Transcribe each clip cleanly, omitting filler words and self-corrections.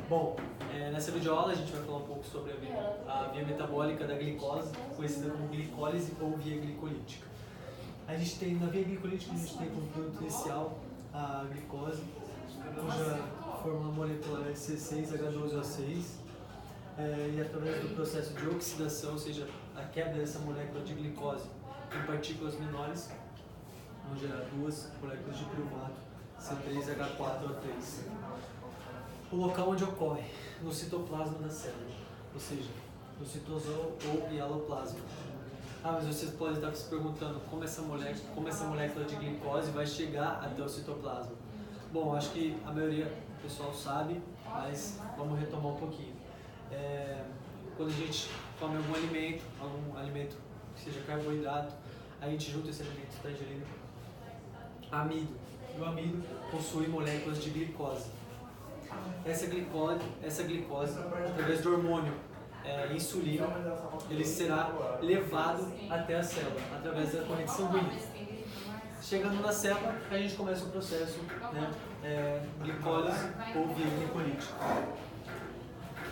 Bom, nessa videoaula a gente vai falar um pouco sobre a via metabólica da glicose, conhecida como glicólise ou via glicolítica. A gente tem, na via glicolítica, a gente tem como produto inicial a glicose, cuja fórmula molecular é C6H12O6, e através do processo de oxidação, ou seja, a quebra dessa molécula de glicose em partículas menores, vão gerar duas moléculas de piruvato, C3H4O3. O local onde ocorre, no citoplasma da célula, ou seja, no citosol ou hialoplasma. Mas vocês podem estar se perguntando como essa molécula de glicose vai chegar até o citoplasma. Bom, acho que a maioria do pessoal sabe, mas vamos retomar um pouquinho. Quando a gente come algum alimento que seja carboidrato, a gente junta esse alimento, está ingerindo amido. E o amido possui moléculas de glicose. Essa glicose, através do hormônio insulina, ele será levado até a célula, através da corrente sanguínea. Chegando na célula, a gente começa o processo, glicólise ou via glicolítica.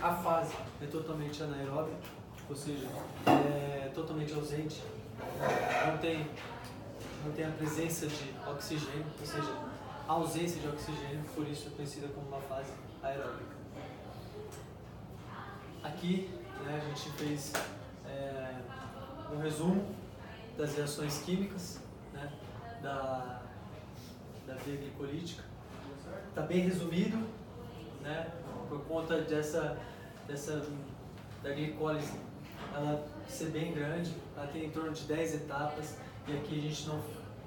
A fase é totalmente anaeróbica, ou seja, é totalmente ausente, não tem a presença de oxigênio, ou seja, a ausência de oxigênio, por isso é conhecida como uma fase aeróbica. Aqui a gente fez um resumo das reações químicas da via glicolítica. Está bem resumido, por conta da glicólise ela ser bem grande, ela tem em torno de 10 etapas e aqui a gente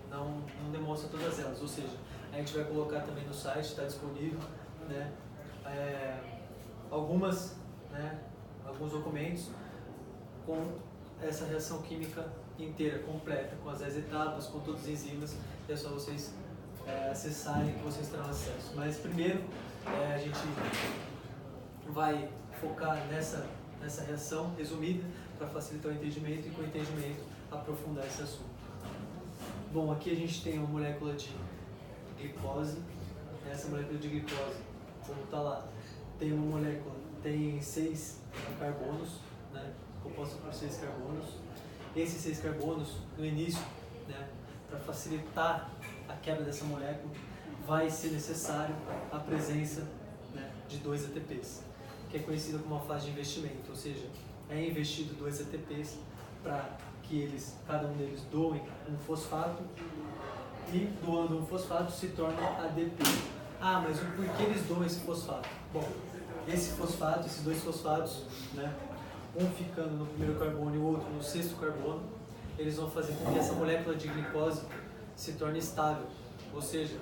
não demonstra todas elas, ou seja, a gente vai colocar também no site, está disponível, alguns documentos com essa reação química inteira, completa, com as 10 etapas, com todas as enzimas, e é só vocês acessarem que vocês terão acesso. Mas primeiro a gente vai focar nessa reação resumida para facilitar o entendimento e com o entendimento aprofundar esse assunto. Bom, aqui a gente tem uma molécula de glicose. Essa molécula de glicose, como está lá, tem 6 carbonos, composta por 6 carbonos. Esses 6 carbonos, no início, para facilitar a quebra dessa molécula, vai ser necessário a presença de 2 ATPs, que é conhecida como uma fase de investimento, ou seja, é investido 2 ATPs para que cada um deles doem um fosfato, e doando um fosfato se torna ADP. Mas o porquê eles doam esse fosfato? Bom, esses 2 fosfatos, um ficando no primeiro carbono e o outro no 6º carbono, eles vão fazer com que essa molécula de glicose se torne estável, ou seja,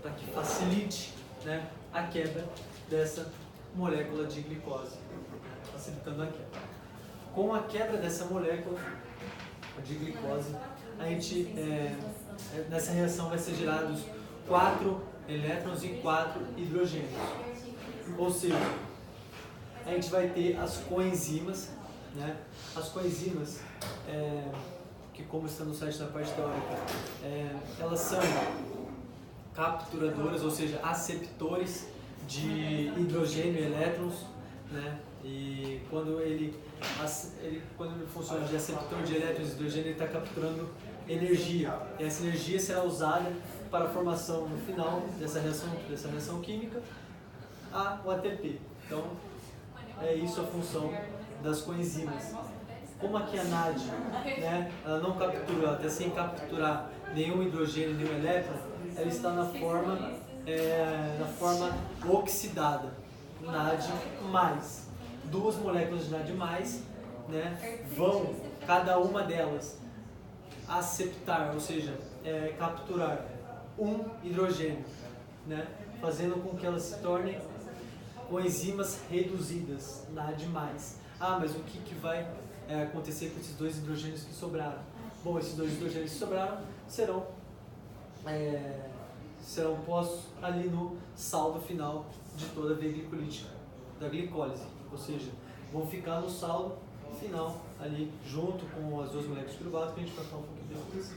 para que facilite a quebra dessa molécula de glicose, facilitando a quebra. Com a quebra dessa molécula de glicose, a gente, nessa reação vai ser gerados 4 elétrons e 4 hidrogênios. Ou seja, a gente vai ter as coenzimas, As coenzimas, que como está no site da parte teórica, elas são capturadoras, ou seja, aceptores de hidrogênio e elétrons, E quando ele funciona de aceptor de elétrons e hidrogênio, ele está capturando energia. E essa energia será usada para a formação, no final dessa reação química, o ATP. Então, é isso a função das coenzimas. Como aqui a NAD, ela não captura, ela está sem capturar nenhum hidrogênio, nenhum elétron, ela está na forma oxidada, NAD+. 2 moléculas de NAD+, vão, cada uma delas, aceptar, ou seja, capturar um hidrogênio, fazendo com que elas se tornem coenzimas reduzidas, NAD+. Mas o que vai acontecer com esses 2 hidrogênios que sobraram? Bom, esses 2 hidrogênios que sobraram serão postos ali no saldo final de toda a via glicolítica, da glicólise, ou seja, vão ficar no saldo final ali, junto com as 2 moléculas de piruvato, que a gente vai falar um pouquinho depois.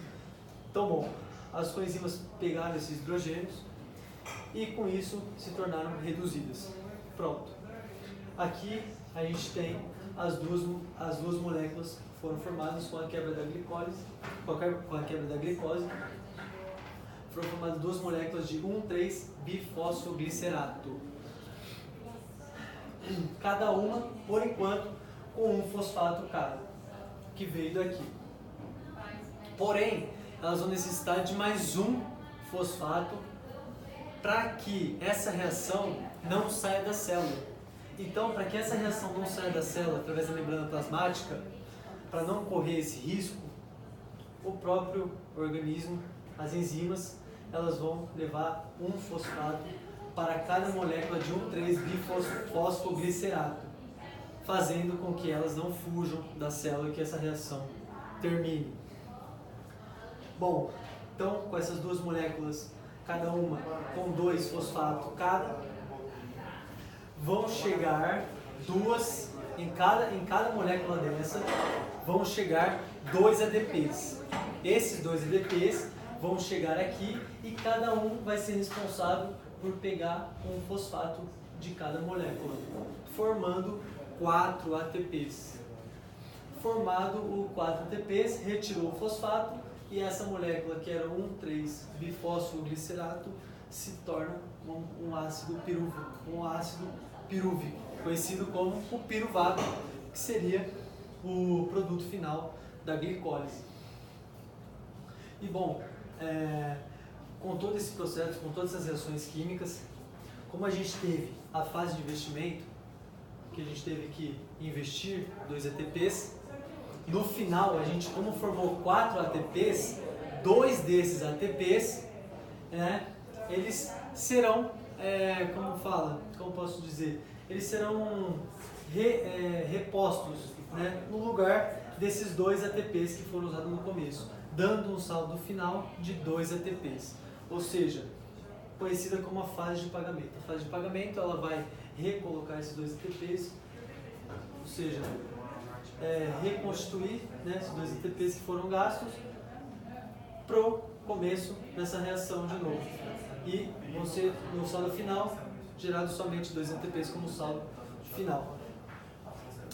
Então, bom, as coenzimas pegaram esses hidrogênios e com isso se tornaram reduzidas. Pronto. Aqui a gente tem as duas moléculas que foram formadas com a quebra da glicose, com a quebra da glicose. Foram formadas duas moléculas de 1,3-bifosfoglicerato. Cada uma, por enquanto, com um fosfato cada, que veio daqui. Porém, elas vão necessitar de mais um fosfato para que essa reação não saia da célula. Então, para que essa reação não saia da célula através da membrana plasmática, para não correr esse risco, o próprio organismo, as enzimas, elas vão levar um fosfato para cada molécula de 1,3-bifosfoglicerato, fazendo com que elas não fujam da célula e que essa reação termine. Bom, então com essas duas moléculas, cada uma com 2 fosfatos cada, vão chegar duas, em cada molécula dessa, vão chegar 2 ADPs. Esses 2 ADPs vão chegar aqui e cada um vai ser responsável por pegar um fosfato de cada molécula, formando 4 ATPs. Formado o 4 ATPs, retirou o fosfato e essa molécula, que era 1,3-bifosfoglicerato, se torna um ácido pirúvico, conhecido como o piruvato, que seria o produto final da glicólise. E bom, com todo esse processo, com todas essas reações químicas, como a gente teve a fase de investimento, que a gente teve que investir 2 ATPs, no final, a gente, como formou 4 ATPs, 2 desses ATPs, eles serão, como posso dizer, eles serão repostos, no lugar desses 2 ATPs que foram usados no começo, dando um saldo final de 2 ATPs, ou seja, conhecida como a fase de pagamento. A fase de pagamento, ela vai recolocar esses 2 ATPs, ou seja, reconstituir esses 2 ATPs que foram gastos para o começo dessa reação de novo. E vão ser, no saldo final, gerados somente 2 ATPs como saldo final.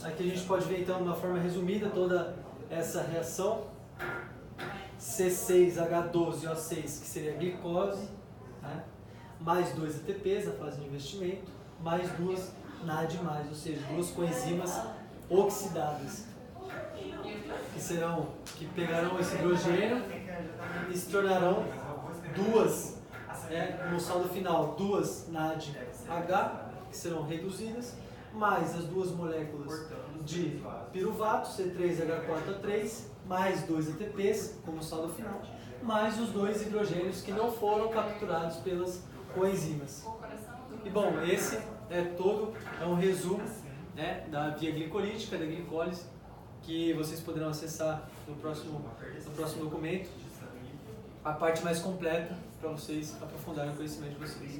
Aqui a gente pode ver então, de uma forma resumida, toda essa reação. C6H12O6, que seria a glicose, mais 2 ATPs, a fase de investimento, mais 2 NAD+, ou seja, 2 coenzimas oxidadas, que pegarão esse hidrogênio e se tornarão no saldo final, 2 NADH, que serão reduzidas, mais as 2 moléculas de piruvato, C3H4O3, mais 2 ATPs como saldo final, mais os 2 hidrogênios que não foram capturados pelas coenzimas. E bom, esse é um resumo da via glicolítica, da glicólise, que vocês poderão acessar no próximo documento, a parte mais completa para vocês aprofundarem o conhecimento de vocês.